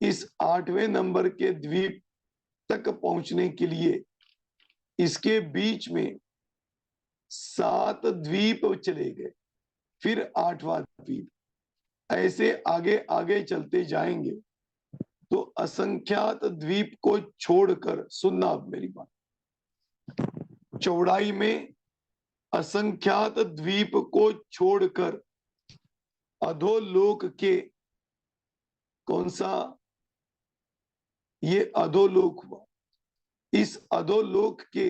इस 8वें नंबर के द्वीप तक पहुंचने के लिए इसके बीच में 7 द्वीप चले गए, फिर 8वां द्वीप, ऐसे आगे आगे चलते जाएंगे तो असंख्यात द्वीप को छोड़कर, सुनना अब मेरी बात, चौड़ाई में असंख्यात द्वीप को छोड़कर अधोलोक के, कौन सा, ये अधोलोक हुआ। इस अधोलोक के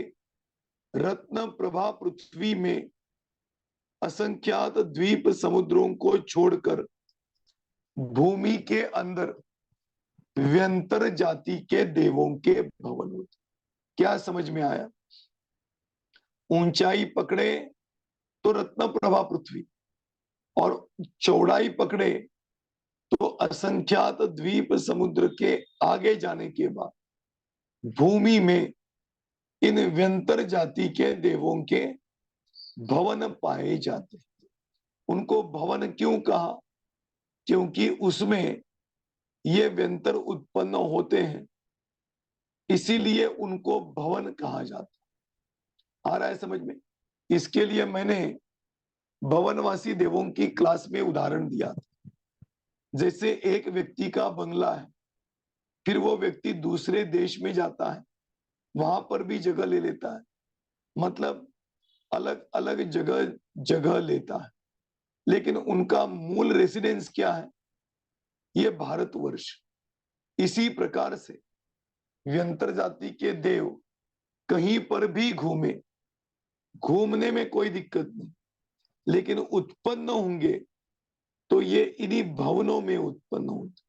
रत्न प्रभा पृथ्वी में असंख्यात द्वीप समुद्रों को छोड़कर भूमि के अंदर व्यंतर जाति के देवों के भवन होते। क्या समझ में आया? ऊंचाई पकड़े तो रत्न प्रभा पृथ्वी, और चौड़ाई पकड़े तो असंख्यात द्वीप समुद्र के आगे जाने के बाद भूमि में इन व्यंतर जाति के देवों के भवन पाए जाते। उनको भवन क्यों कहा? क्योंकि उसमें ये व्यंतर उत्पन्न होते हैं, इसीलिए उनको भवन कहा जाता। आ रहा है समझ में? इसके लिए मैंने भवनवासी देवों की क्लास में उदाहरण दिया था। जैसे एक व्यक्ति का बंगला है, फिर वो व्यक्ति दूसरे देश में जाता है, वहां पर भी जगह ले लेता है, मतलब अलग अलग जगह जगह लेता है, लेकिन उनका मूल रेसिडेंस क्या है? ये भारतवर्ष। इसी प्रकार से व्यंतर जाति के देव कहीं पर भी घूमे, घूमने में कोई दिक्कत नहीं, लेकिन उत्पन्न होंगे तो ये इन्हीं भवनों में उत्पन्न होते,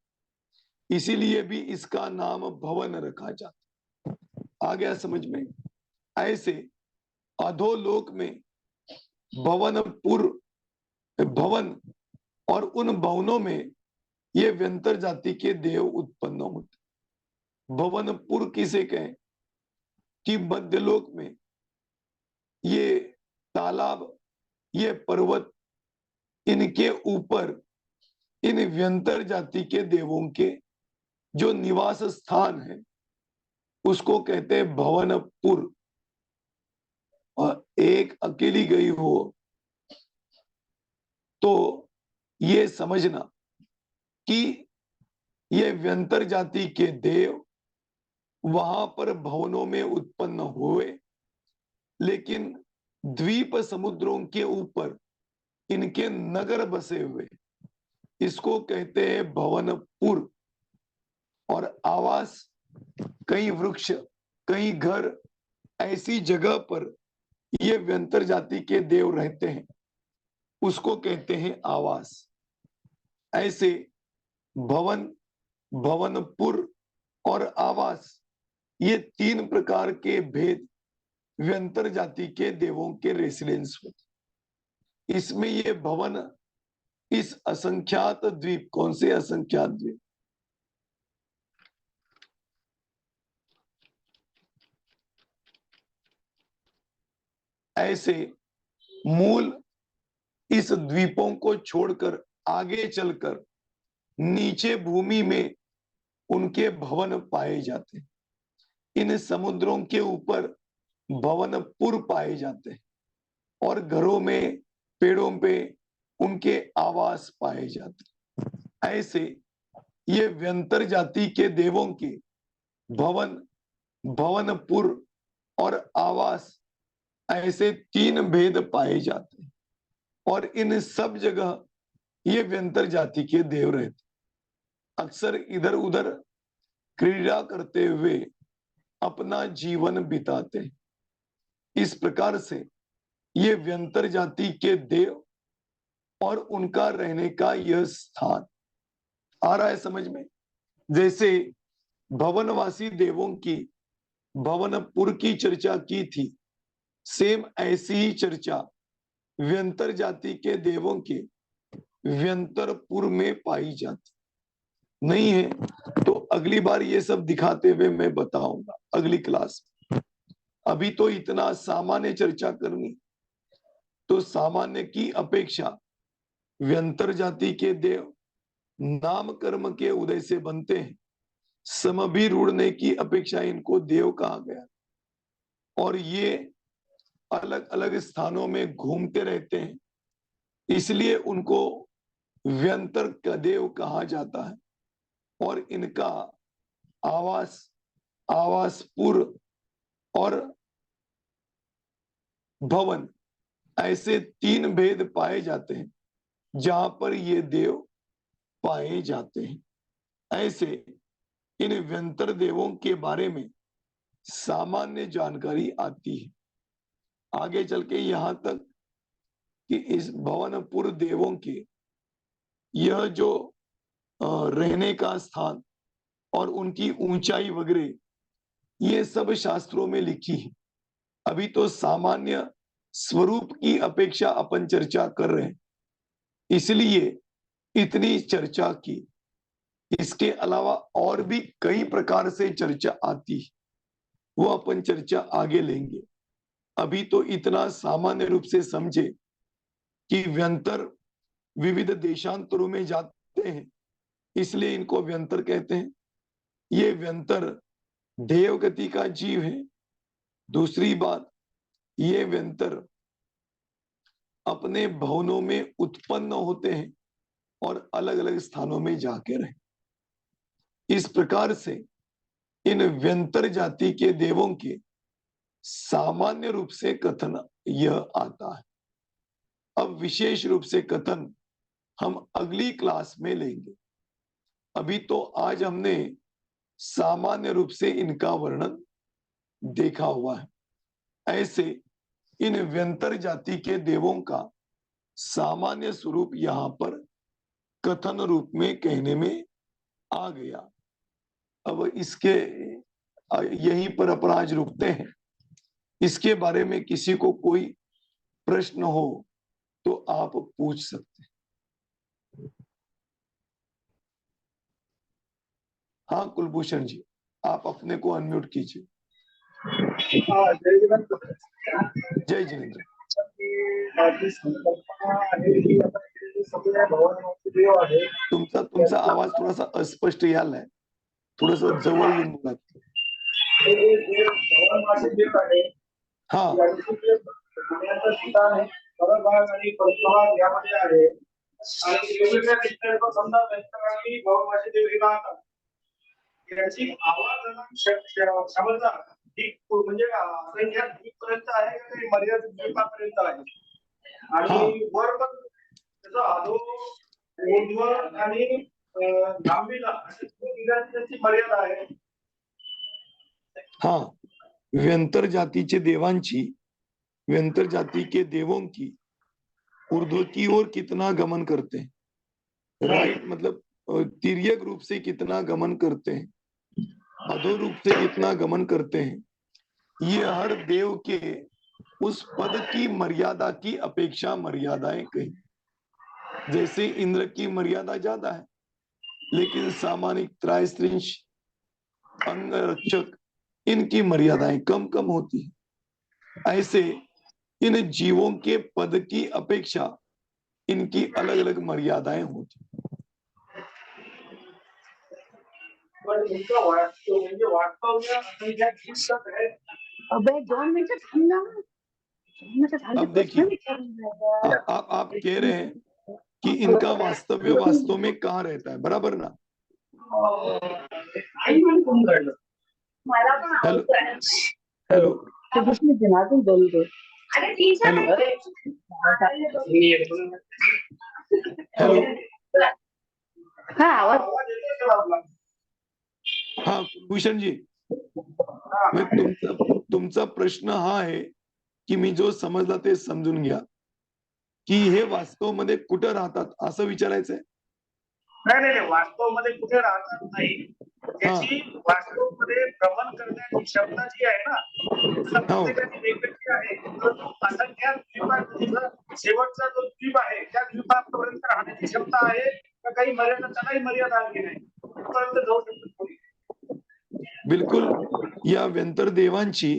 इसीलिए भी इसका नाम भवन रखा जाता। आ गया समझ में? ऐसे अधोलोक में भवनपुर, भवन, और उन भवनों में ये व्यंतर जाति के देव उत्पन्न होते। भवनपुर किसे कहें? कि मध्यलोक में ये तालाब, ये पर्वत, इनके ऊपर इन व्यंतर जाति के देवों के जो निवास स्थान है उसको कहते हैं भवनपुर। और एक अकेली गई हो तो ये समझना कि ये व्यंतर जाति के देव वहां पर भवनों में उत्पन्न हुए, लेकिन द्वीप समुद्रों के ऊपर इनके नगर बसे हुए, इसको कहते हैं भवनपुर। और आवास, कई वृक्ष, कई घर, ऐसी जगह पर ये व्यंतर जाति के देव रहते हैं, उसको कहते हैं आवास। ऐसे भवन, भवनपुर और आवास, ये 3 प्रकार के भेद व्यंतर जाति के देवों के रेसिडेंस होते। इसमें ये भवन इस असंख्यात द्वीप, कौन से असंख्यात द्वीप? ऐसे मूल इस द्वीपों को छोड़कर आगे चलकर नीचे भूमि में उनके भवन पाए जाते हैं। इन समुद्रों के ऊपर भवनपुर पाए जाते हैं और घरों में, पेड़ों पे उनके आवास पाए जाते हैं। ऐसे ये व्यंतर जाति के देवों के भवन, भवनपुर और आवास, ऐसे 3 भेद पाए जाते हैं और इन सब जगह ये व्यंतर जाति के देव रहते, अक्सर इधर उधर क्रीड़ा करते हुए अपना जीवन बिताते हैं। इस प्रकार से ये व्यंतर जाति के देव और उनका रहने का यह स्थान आ रहा है समझ में। जैसे भवनवासी देवों की भवनपुर की चर्चा की थी, सेम ऐसी ही चर्चा व्यंतर जाति के देवों के व्यंतरपुर में पाई जाती नहीं है। तो अगली बार ये सब दिखाते हुए मैं बताऊंगा अगली क्लास में। अभी तो इतना सामान्य चर्चा करनी, तो सामान्य की अपेक्षा व्यंतर जाति के देव नाम कर्म के उदय से बनते हैं। समभिरूढ़ने की अपेक्षा इनको देव कहा गया और ये अलग अलग स्थानों में घूमते रहते हैं, इसलिए उनको व्यंतर का देव कहा जाता है। और इनका आवास, आवासपुर और भवन, ऐसे 3 भेद पाए जाते हैं जहां पर ये देव पाए जाते हैं। ऐसे इन व्यंतर देवों के बारे में सामान्य जानकारी आती है। आगे चल के यहां तक कि इस भवनपुर देवों के यह जो रहने का स्थान और उनकी ऊंचाई वगैरह, ये सब शास्त्रों में लिखी है। अभी तो सामान्य स्वरूप की अपेक्षा अपन चर्चा कर रहे हैं, इसलिए इतनी चर्चा की। इसके अलावा और भी कई प्रकार से चर्चा आती है, वो अपन चर्चा आगे लेंगे। अभी तो इतना सामान्य रूप से समझे कि व्यंतर विविध देशांतरों में जाते हैं, इसलिए इनको व्यंतर कहते हैं। ये व्यंतर देवगति का जीव है। दूसरी बात, ये व्यंतर अपने भवनों में उत्पन्न होते हैं और अलग अलग स्थानों में जाके रहे। इस प्रकार से इन व्यंतर जाति के देवों के सामान्य रूप से कथन यह आता है। अब विशेष रूप से कथन हम अगली क्लास में लेंगे। अभी तो आज हमने सामान्य रूप से इनका वर्णन देखा हुआ है। ऐसे इन व्यंतर जाति के देवों का सामान्य स्वरूप यहां पर कथन रूप में कहने में आ गया। अब इसके यहीं पर अपन आज रुकते हैं। इसके बारे में किसी को कोई प्रश्न हो तो आप पूछ सकते हैं। हाँ कुलभूषण जी, आप अपने को अनम्यूट कीजिए। जय जिनेन्द्र। तुमचा आवाज थोडासा अस्पष्ट यायला आहे, थोडस जवळ येऊन बोला. हा याची आवाज क्षमता म्हणजे संख्या पर्यंत आहे की मर्यादित द्वीपापर्यंत आहे आणि वर पण त्याचा आधो ऊर्ध्व आणि लांबीला त्याची मर्यादा आहे. हाँ, व्यंतर जाति देवांची, व्यंतर जाति के देवों की ऊर्ध्व की ओर कितना गमन करते हैं, राइट, मतलब तिर्यक रूप से कितना गमन करते हैं, अधो रूप से कितना गमन करते हैं, ये हर देव के उस पद की मर्यादा की अपेक्षा मर्यादाएं कही। जैसे इंद्र की मर्यादा ज्यादा है, लेकिन सामान्य त्रैस्त्रिंश अंगरक्षक इनकी मर्यादाएं कम कम होती है। ऐसे इन जीवों के पद की अपेक्षा इनकी अलग अलग मर्यादाएं होती। पण उनका वास्तव म्हणजे वास्तव में असंख्यात शिक्षक है। अबे 2 मिनिटं थांब ना. 2 मिनिटं थांब, अब प्रश्न देखिए, विचारना है. आप कह रहे हैं कि इनका वास्तव्य वास्तव में कहाँ रहता है, बराबर ना? आई पण कोण घडलं? मला पण हेलो आवडतं. हेलो ते कृष्ण जनार्दन बोलतो. अरे टीचर हेलो मी येतो ना. हेलो हा आवाज आवाज येतोय का आपला? हाँ भूषण जी, हा. मैं तुमचा प्रश्न हा आहे की मी जो समजला ते समजून घ्या, की हे वास्तवमध्ये कुठं राहतात असं विचारायचंय. नाही वास्तवमध्ये कुठे राहणार नाही. त्याची वास्तवमध्ये भ्रमण करण्याची क्षमता जी आहे ना, प्रत्येकाची वेगवेगळी आहे. परंतु असंख्यात द्वीपांचा शेवटचा जो द्वीप आहे त्या द्वीपापर्यंत राहण्याची क्षमता आहे का काही मर्यादा, त्यालाही मर्यादा आली नाही, तिथपर्यंत जाऊ शकतो कोणी. बिलकुल, या व्यंतर देवांची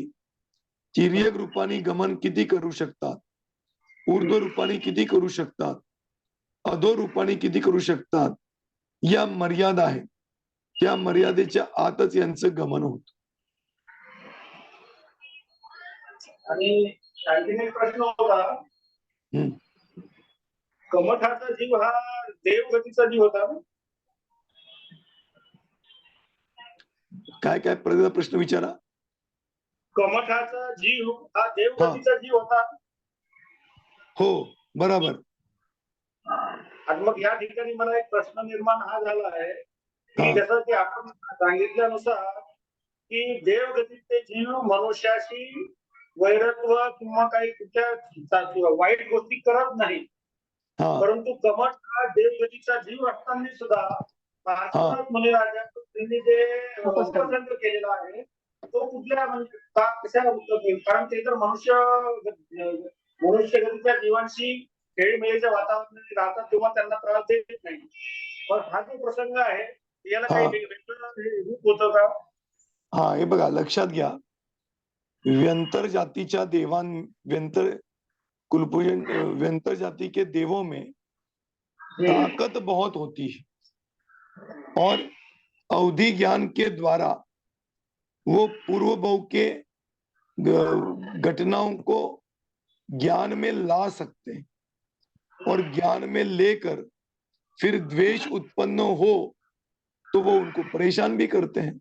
तिर्यक रूपाने गमन किती करू शकतात, ऊर्ध्व रूपाने किती करू शकतात, अधो रूपाने किती करू शकतात, या मर्यादा आहे. त्या मर्यादेच्या आतच यांचं गमन होत. आणि आणखीन एक प्रश्न होता, कमठाचा जीव हा देवगतीचा जीव होता ना? काय काय प्रश्न विचारा. कमठाचा जीव हा देवगतीचा जीव होता. हो बरोबर. आणि मग या ठिकाणी मला एक प्रश्न निर्माण हा झाला आहे की जसं की आपण सांगितल्यानुसार की देवगतीचे जीव मनुष्याशी वैरत्व किंवा काही कुठल्या वाईट गोष्टी करत नाही, परंतु कमठ हा देवगतीचा जीव असताना सुद्धा पार्श्वनाथ मुनिराजांनी त्यांनी जे उपसर्ग केलेला आहे तो कुठल्या म्हणजे कशा, कारण ते तर मनुष्यगतीच्या जीवांशी खेळमेळीच्या वातावरणात राहतात तेव्हा त्यांना त्रास देत नाही. पण हा जो प्रसंग आहे याला काही वेगळं रूप होतं का? हा, हे बघा लक्षात घ्या, व्यंतर जातीच्या व्यंतर कुलपूजन व्यंतर जाति के देवों में ताकत बहुत होती है और अवधि ज्ञान के द्वारा वो पूर्व भव के घटनाओं को ज्ञान में ला सकते हैं और ज्ञान में लेकर फिर द्वेष उत्पन्न हो तो वो उनको परेशान भी करते हैं।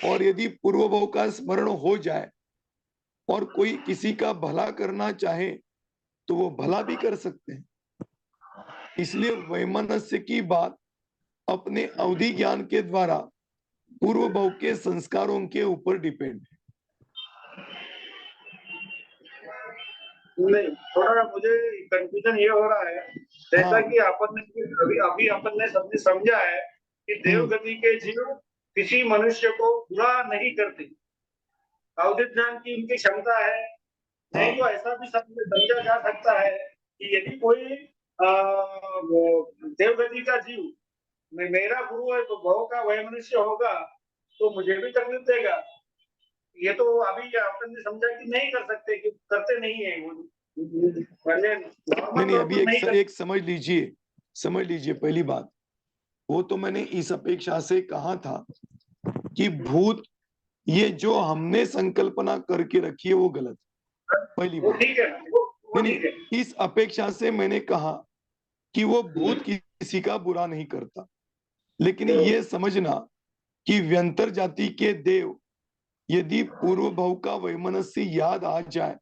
और यदि पूर्व भव का स्मरण हो जाए और कोई किसी का भला करना चाहे तो वो भला भी कर सकते हैं। इसलिए वैमनस्य की बात अपने अवधि ज्ञान के द्वारा पूर्व भव के संस्कारों के ऊपर डिपेंड है। नहीं, थोड़ा मुझे कंफ्यूजन ये हो रहा है, जैसा कि अभी अपन ने सबने समझा है कि देवगति के जीव किसी मनुष्य को बुरा नहीं करते, अवधि ज्ञान की उनकी क्षमता है। नहीं तो ऐसा भी समझा जा सकता है कि यदि कोई देवगति का जीव मेरा गुरु है तो भव का वह मनुष्य होगा तो मुझे भी तकलीफ देगा। ये तो अभी अपन ने समझा कि नहीं कर सकते, कि करते नहीं है वो। नहीं, अभी एक समझ लीजिए पहली बात, वो तो मैंने इस अपेक्षा से कहा था कि भूत ये जो हमने संकल्पना करके रखी है वो गलत, पहली बात। ठीक है, नहीं, इस अपेक्षा से मैंने कहा कि वो भूत किसी का बुरा नहीं करता, लेकिन ये समझना कि व्यंतर जाति के देव यदि पूर्व भव का वैमनस्य याद आ जाए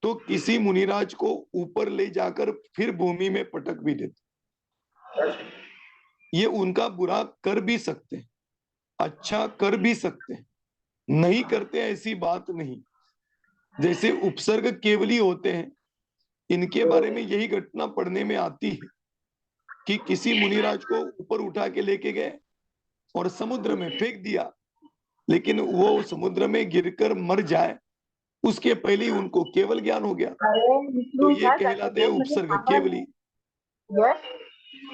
तो किसी मुनिराज को ऊपर ले जाकर फिर भूमि में पटक भी देते। ये उनका बुरा कर भी सकते हैं, अच्छा कर भी सकते हैं, नहीं करते ऐसी बात नहीं। जैसे उपसर्ग केवली होते हैं, इनके बारे में यही घटना पढ़ने में आती है कि किसी मुनिराज को ऊपर उठा के लेके गए और समुद्र में फेंक दिया, लेकिन वो समुद्र में गिरकर मर जाए उसके पहले ही उनको केवल ज्ञान हो गया, तो ये कहलाते हैं उपसर्ग केवली।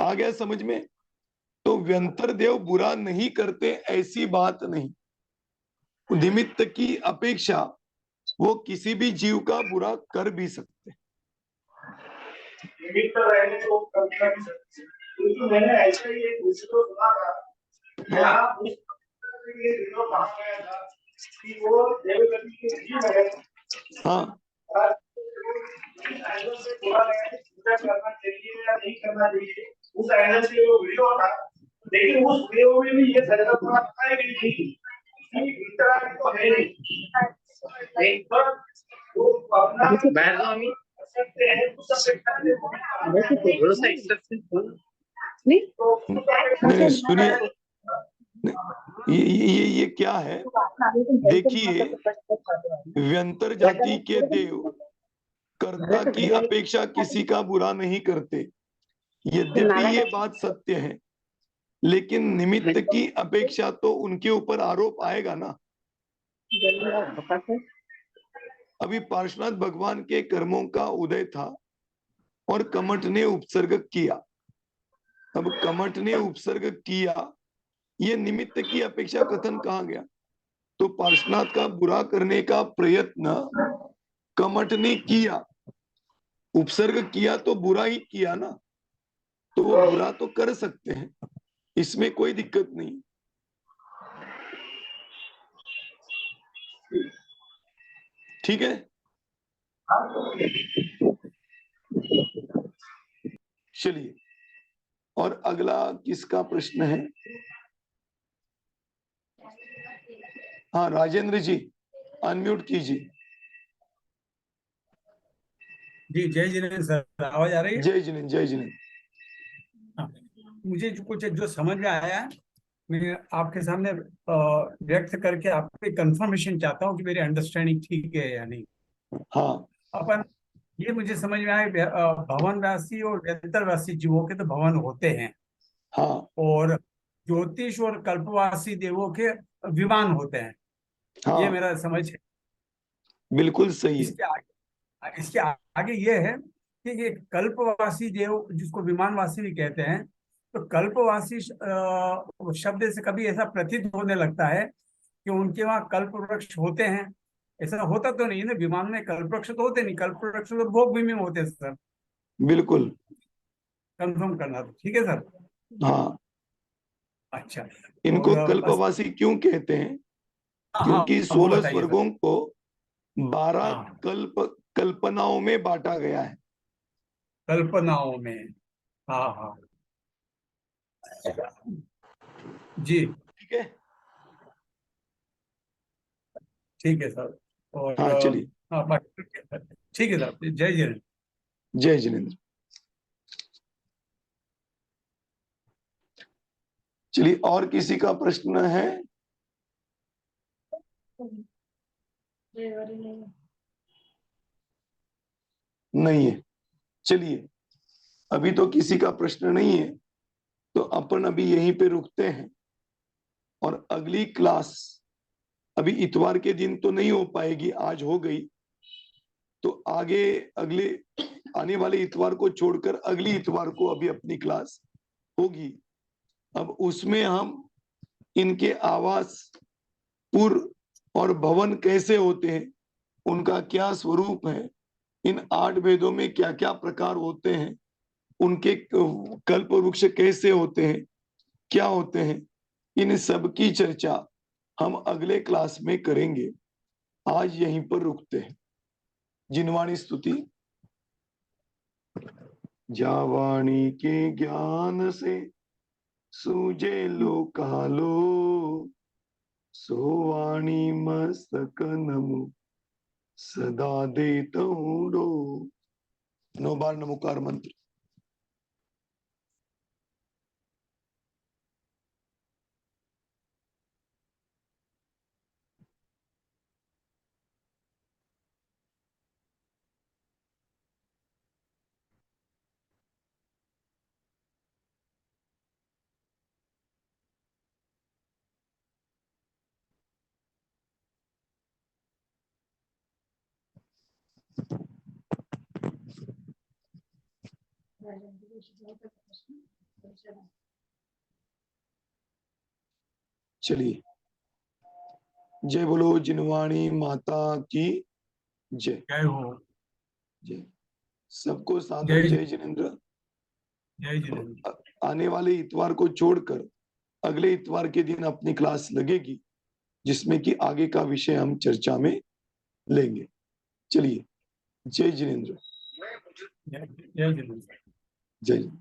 आ गया समझ में? तो व्यंतर देव बुरा नहीं करते ऐसी बात नहीं, निमित्त की अपेक्षा वो किसी भी जीव का बुरा कर भी सकते। निमित्त रहने को कर सकते, क्योंकि मैंने ऐसा ही एक विषय सुना था यहाँ उस ये जो कहा गया था कि वो देवगति के जीव है हाँ और इस एंगल से बोला गया है कि पूजा करना चाहिए या नहीं करना चाहिए, उस एंगल से वो वीडियो था। लेकिन उस वीडियो में भी ये संकल्पना बताई गई थी कि इतना तो है नहीं, एक बार वो अपना कर सकते हैं उस अपेक्षा से थोड़ा सा नहीं नहीं सुनिए, ये क्या है, देखिए व्यंतर जाति के देव कर्ता की अपेक्षा किसी का बुरा नहीं करते। यद्यपि ये बात सत्य है, लेकिन निमित्त की अपेक्षा तो उनके ऊपर आरोप आएगा ना। अभी पार्श्वनाथ भगवान के कर्मों का उदय था और कमठ ने उपसर्ग किया। अब कमठ ने उपसर्ग किया, ये निमित्त की अपेक्षा कथन कहा गया? तो पार्श्वनाथ का बुरा करने का प्रयत्न कमठ ने किया, उपसर्ग किया तो बुरा ही किया ना, तो वो बुरा तो कर सकते हैं, इसमें कोई दिक्कत नहीं। ठीक है, चलिए और अगला किसका प्रश्न है? हाँ राजेंद्र जी, अनम्यूट कीजिए। जी जय जिनेन्द्र सर, आवाज आ रही है? जय जिनेन्द्र, जय जिनेन्द्र। हाँ, मुझे कुछ जो समझ में आया है मैं आपके सामने व्यक्त करके आपसे कंफर्मेशन चाहता हूँ कि मेरी अंडरस्टैंडिंग ठीक है या नहीं। हाँ अपन ये मुझे समझ में आया भवनवासी और व्यंतरवासी जीवों के तो भवन होते हैं हाँ और ज्योतिष और कल्पवासी देवों के विमान होते हैं। ये हाँ, मेरा समझ है। बिल्कुल सही है। इसके आगे ये है कि ये कल्पवासी देव जिसको विमानवासी भी कहते हैं, तो कल्पवासी शब्द से कभी ऐसा प्रतीत होने लगता है कि उनके वहाँ कल्प वृक्ष होते हैं। ऐसा होता तो नहीं है ना, विमान में कल्प वृक्ष तो होते नहीं, कल्प वृक्ष तो भोग भूमि में होते हैं सर। बिल्कुल, कंफर्म करना तो ठीक है सर। हाँ। अच्छा, इनको और बस कल्पवासी क्यों कहते हैं? हाँ क्योंकि वो 16 बताइए सर। स्वर्गों को 12 हाँ, कल्पनाओं में बांटा गया है। कल्पनाओं में, हाँ हाँ जी, ठीक है, ठीक है सर। और हाँ चलिए, हाँ ठीक है सर, जय जय। जय जिनेन्द्र। चलिए और किसी का प्रश्न है? नहीं है, चलिए अभी तो किसी का प्रश्न नहीं है, तो अपन अभी यहीं पे रुकते हैं और अगली क्लास अभी इतवार के दिन तो नहीं हो पाएगी, आज हो गई, तो आगे अगले आने वाले इतवार को छोड़कर अगली इतवार को अभी अपनी क्लास होगी। अब उसमें हम इनके आवास, पुर और भवन कैसे होते हैं, उनका क्या स्वरूप है, इन 8 वेदों में क्या क्या प्रकार होते हैं, उनके कल्प वृक्ष कैसे होते हैं, क्या होते हैं, इन सब की चर्चा हम अगले क्लास में करेंगे। आज यहीं पर रुकते हैं। जिनवाणी स्तुति। जावाणी के ज्ञान से सूझे लोकालो, सोवाणी मस्तक नमो सदा देतौडो। 9 बार नमोकार मंत्र। चलिए, जय बोलो जिनवाणी माता की जय। जय हो। जय। सबको सादर जय जय जिनेन्द्र। जय जिनेन्द्र। आने वाले इतवार को छोड़कर अगले इतवार के दिन अपनी क्लास लगेगी, जिसमें कि आगे का विषय हम चर्चा में लेंगे। चलिए, जय जिनेन्द्र। जय जय। जय।